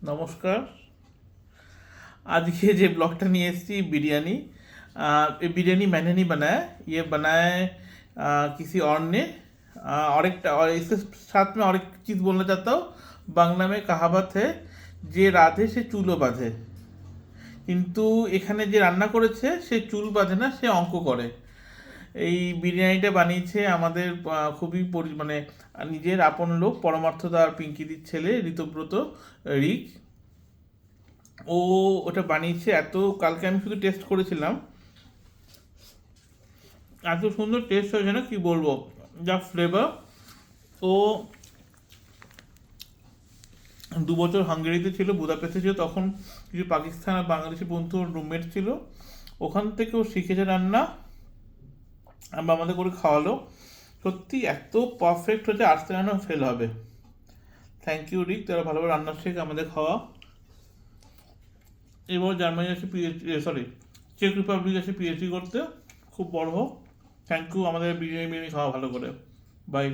নমস্কার। আজকে যে ব্লগটা নিয়ে एसেছি बिरयानी। ये बिरयानी मैंने नहीं बनाया, ये बनाया है किसी और ने। और एक और इसके साथ में और एक चीज़ बोलना चाहता हूँ। বাংলা में कहावत है যে রাধে সে চুলও বাঁধে, কিন্তু এখানে যে রান্না করেছে সে চুল বাঁধে না, সে অঙ্ক করে। এই বিরিয়ানিটা বানিয়েছে আমাদের খুবই মানে নিজের আপন লোক, পরমার্থদা আর পিঙ্কিদির ছেলে ঋতব্রত, রিক। ও ওটা বানিয়েছে। কালকে আমি শুধু টেস্ট করেছিলাম, এত সুন্দর টেস্ট হয়েছে না কি বলবো, যা ফ্লেভার। ও 2 বছর হাঙ্গেরিতে ছিল, বুদাপেস্টে ছিল, তখন কিছু পাকিস্তান আর বাংলাদেশি বন্ধু রুমমেট ছিল, ওখান থেকে ও শিখেছে রান্না, আমরা আমাদের করে খাওয়ালো। সত্যি এত পারফেক্ট হচ্ছে, আসতে রান্না ফেল হবে। থ্যাংক ইউ রিক, তারা ভালোভাবে রান্না শেখ আমাদের খাওয়া। এবার জার্মানি আছে পিএইচডি, সরি চেক রিপাবলিক আছে পিএইচডি করতে, খুব বড় হোক। থ্যাংক ইউ আমাদের বিরিয়ানি খাওয়া ভালো করে। বাই।